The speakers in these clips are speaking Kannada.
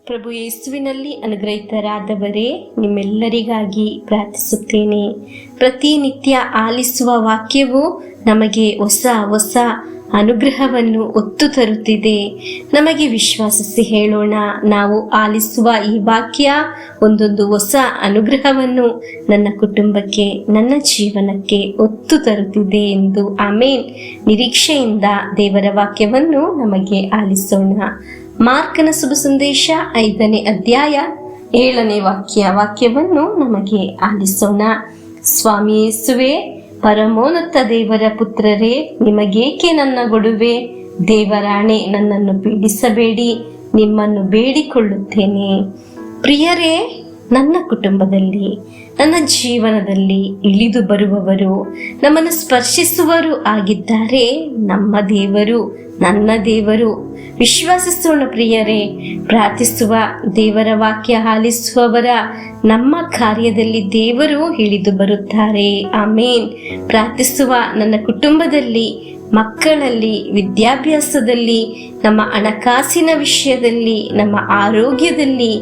ಪ್ರಭು ಯೇಸುವಿನಲ್ಲಿ ಅನುಗ್ರಹಿತರಾದವರೇ, ನಿಮ್ಮೆಲ್ಲರಿಗಾಗಿ ಪ್ರಾರ್ಥಿಸುತ್ತೇನೆ. ಪ್ರತಿನಿತ್ಯ ಆಲಿಸುವ ವಾಕ್ಯವು ನಮಗೆ ಹೊಸ ಹೊಸ ಅನುಗ್ರಹವನ್ನು ಒತ್ತು ತರುತ್ತಿದೆ. ನಮಗೆ ವಿಶ್ವಾಸಿಸಿ ಹೇಳೋಣ, ನಾವು ಆಲಿಸುವ ಈ ವಾಕ್ಯ ಒಂದೊಂದು ಹೊಸ ಅನುಗ್ರಹವನ್ನು ನನ್ನ ಕುಟುಂಬಕ್ಕೆ, ನನ್ನ ಜೀವನಕ್ಕೆ ಒತ್ತು ತರುತ್ತಿದೆ ಎಂದು. ಆಮೇನ್. ನಿರೀಕ್ಷೆಯಿಂದ ದೇವರ ವಾಕ್ಯವನ್ನು ನಮಗೆ ಆಲಿಸೋಣ. ಮಾರ್ಕನ ಶುಭ ಸಂದೇಶ 5ನೇ ಅಧ್ಯಾಯ 7ನೇ ವಾಕ್ಯವನ್ನು ನಮಗೆ ಆಲಿಸೋಣ. ಸ್ವಾಮಿ ಯೇಸುವೇ, ಪರಮೋನ್ನತ ದೇವರ ಪುತ್ರರೇ, ನಿಮಗೇಕೆ ನನ್ನ ಗೊಡುವೆ? ದೇವರಾಣೆ, ನನ್ನನ್ನು ಪೀಡಿಸಬೇಡಿ, ನಿಮ್ಮನ್ನು ಬೇಡಿಕೊಳ್ಳುತ್ತೇನೆ. ಪ್ರಿಯರೇ, ನನ್ನ ಕುಟುಂಬದಲ್ಲಿ, ನನ್ನ ಜೀವನದಲ್ಲಿ ಇಳಿದು ಬರುವವರು, ನಮ್ಮನ್ನು ಸ್ಪರ್ಶಿಸುವರು ಆಗಿದ್ದಾರೆ ನಮ್ಮ ದೇವರು, ನನ್ನ ದೇವರು. ವಿಶ್ವಾಸಿಸೋಣ ಪ್ರಿಯರೇ. ಪ್ರಾರ್ಥಿಸುವ, ದೇವರ ವಾಕ್ಯ ಆಲಿಸುವವರ ನಮ್ಮ ಕಾರ್ಯದಲ್ಲಿ ದೇವರು ಇಳಿದು ಬರುತ್ತಾರೆ. ಆಮೇನ್. ಪ್ರಾರ್ಥಿಸುವ, ನನ್ನ ಕುಟುಂಬದಲ್ಲಿ, ಮಕ್ಕಳಲ್ಲಿ, ವಿದ್ಯಾಭ್ಯಾಸದಲ್ಲಿ, ನಮ್ಮ ಹಣಕಾಸಿನ ವಿಷಯದಲ್ಲಿ, ನಮ್ಮ ಆರೋಗ್ಯದಲ್ಲಿ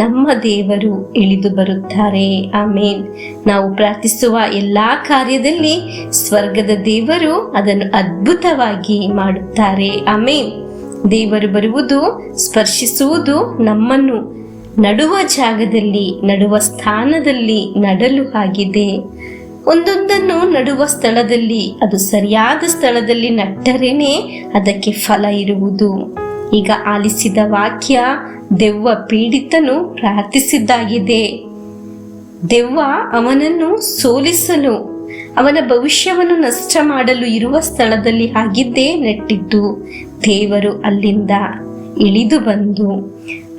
ನಮ್ಮ ದೇವರು ಇಳಿದು ಬರುತ್ತಾರೆ. ಆಮೇನ್. ನಾವು ಪ್ರಾರ್ಥಿಸುವ ಎಲ್ಲಾ ಕಾರ್ಯದಲ್ಲಿ ಸ್ವರ್ಗದ ದೇವರು ಅದನ್ನು ಅದ್ಭುತವಾಗಿ ಮಾಡುತ್ತಾರೆ. ಆಮೇನ್. ದೇವರು ಬರುವುದು, ಸ್ಪರ್ಶಿಸುವುದು, ನಮ್ಮನ್ನು ನಡುವ ಜಾಗದಲ್ಲಿ, ನಡುವ ಸ್ಥಾನದಲ್ಲಿ ನಡಲು ಆಗಿದೆ. ಒಂದೊಂದನ್ನು ನಡುವ ಸ್ಥಳದಲ್ಲಿ, ಅದು ಸರಿಯಾದ ಸ್ಥಳದಲ್ಲಿ ನಟ್ಟರೇನೆ ಅದಕ್ಕೆ ಫಲ ಇರುವುದು. ಈಗ ಆಲಿಸಿದ ವಾಕ್ಯ, ದೆವ್ವ ಪೀಡಿತನು ಪ್ರಾರ್ಥಿಸಿದ್ದಾಗಿದೆ. ದೆವ್ವ ಅವನನ್ನು ಸೋಲಿಸಲು, ಅವನ ಭವಿಷ್ಯವನ್ನು ನಷ್ಟ ಮಾಡಲು ಇರುವ ಸ್ಥಳದಲ್ಲಿ ಆಗಿದ್ದೇ ನೆಟ್ಟಿದ್ದು. ದೇವರು ಅಲ್ಲಿಂದ ಇಳಿದು ಬಂದು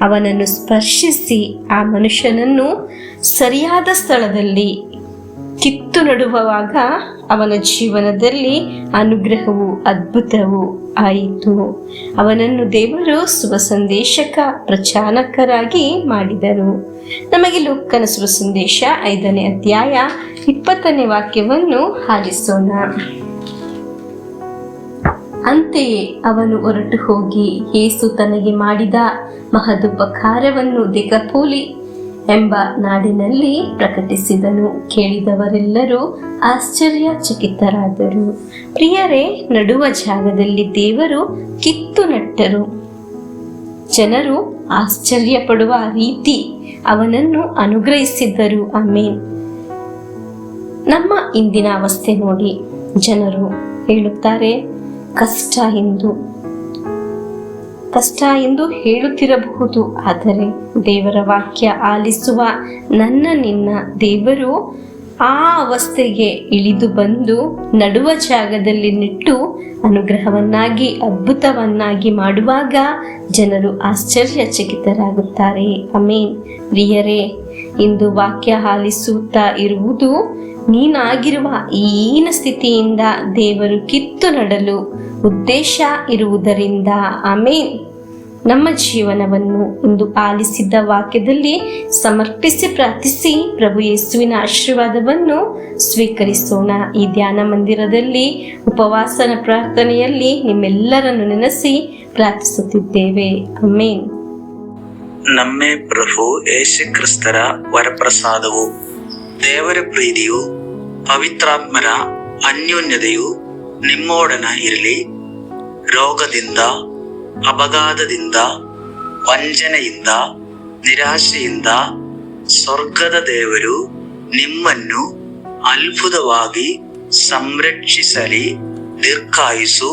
ಅವನನ್ನು ಸ್ಪರ್ಶಿಸಿ ಆ ಮನುಷ್ಯನನ್ನು ಸರಿಯಾದ ಸ್ಥಳದಲ್ಲಿ ಕಿತ್ತು ನಡುವಾಗ ಅವನ ಜೀವನದಲ್ಲಿ ಅನುಗ್ರಹವು, ಅದ್ಭುತವು ಆಯಿತು. ಅವನನ್ನು ದೇವರು ಶುಭ ಸಂದೇಶಕ, ಪ್ರಚಾರಕರಾಗಿ ಮಾಡಿದರು. ನಮಗೆ ಲೂಕನ ಶುಭ ಸಂದೇಶ 5ನೇ ಅಧ್ಯಾಯ 20ನೇ ವಾಕ್ಯವನ್ನು ಆಲಿಸೋಣ. ಅಂತೆಯೇ ಅವನು ಹೊರಟು ಹೋಗಿ ಯೇಸು ತನಗೆ ಮಾಡಿದ ಮಹದುಪಕಾರವನ್ನು ದೆಕಪೋಲಿ ಎಂಬ ನಾಡಿನಲ್ಲಿ ಪ್ರಕಟಿಸಿದನು. ಕೇಳಿದವರೆಲ್ಲರೂ ಆಶ್ಚರ್ಯಚಕಿತರಾದರು. ಪ್ರಿಯರೇ, ನಡುವ ಜಾಗದಲ್ಲಿ ದೇವರು ಕಿತ್ತು ನಟ್ಟರು. ಜನರು ಆಶ್ಚರ್ಯ ಪಡುವ ರೀತಿ ಅವನನ್ನು ಅನುಗ್ರಹಿಸಿದ್ದರು. ಆಮೇನ್. ನಮ್ಮ ಇಂದಿನ ಅವಸ್ಥೆ ನೋಡಿ, ಜನರು ಹೇಳುತ್ತಾರೆ ಕಷ್ಟ ಎಂದು ಹೇಳುತ್ತಿರಬಹುದು. ಆದರೆ ದೇವರ ವಾಕ್ಯ ಆಲಿಸುವ ನನ್ನ ನಿನ್ನ ದೇವರು ಆ ಅವಸ್ಥೆಗೆ ಇಳಿದು ಬಂದು ನಡುವ ಜಾಗದಲ್ಲಿ ನಿಟ್ಟು ಅನುಗ್ರಹವನ್ನಾಗಿ, ಅದ್ಭುತವನ್ನಾಗಿ ಮಾಡುವಾಗ ಜನರು ಆಶ್ಚರ್ಯಚಕಿತರಾಗುತ್ತಾರೆ. ಆಮೇನ್. ಪ್ರಿಯರೇ, ಇಂದು ವಾಕ್ಯ ಆಲಿಸುತ್ತಾ ಇರುವುದು ನೀನಾಗಿರುವ ಈ ಹೀನ ಸ್ಥಿತಿಯಿಂದ ದೇವರು ಕಿತ್ತು ನಡಲು ಉದ್ದೇಶ ಇರುವುದರಿಂದ. ಆಮೇನ್. ನಮ್ಮ ಜೀವನವನ್ನು ಇಂದು ಆಲಿಸಿದ್ದ ವಾಕ್ಯದಲ್ಲಿ ಸಮರ್ಪಿಸಿ ಪ್ರಾರ್ಥಿಸಿ ಪ್ರಭು ಯೇಸುವಿನ ಆಶೀರ್ವಾದವನ್ನು ಸ್ವೀಕರಿಸೋಣ. ಈ ಧ್ಯಾನ ಮಂದಿರದಲ್ಲಿ ಉಪವಾಸನ ಪ್ರಾರ್ಥನೆಯಲ್ಲಿ ನಿಮ್ಮೆಲ್ಲರನ್ನು ನೆನೆಸಿ ಪ್ರಾರ್ಥಿಸುತ್ತಿದ್ದೇವೆ. ಆಮೇನ್. ನಮ್ಮೇ ಪ್ರಭು ಯೇಸು ಕ್ರಿಸ್ತರ ವರಪ್ರಸಾದವು, ದೇವರ ಪ್ರೀತಿಯು, ಪವಿತ್ರಾತ್ಮರ ಅನ್ಯೋನ್ಯತೆಯು ನಿಮ್ಮೊಡನ ಇರಲಿ. ರೋಗದಿಂದ, ಅಪಘಾತದಿಂದ, ವಂಚನೆಯಿಂದ, ನಿರಾಶೆಯಿಂದ ಸ್ವರ್ಗದ ದೇವರು ನಿಮ್ಮನ್ನು ಅದ್ಭುತವಾಗಿ ಸಂರಕ್ಷಿಸಲಿ. ದೀರ್ಘಾಯುಸ್ಸು,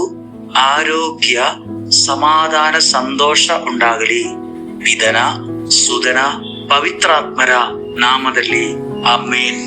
ಆರೋಗ್ಯ, ಸಮಾಧಾನ, ಸಂತೋಷ ಉಂಟಾಗಲಿ. ಪಿತನ, ಸುತನ, ಪವಿತ್ರಾತ್ಮರ ನಾಮದಲ್ಲಿ ಆಮೇನ್.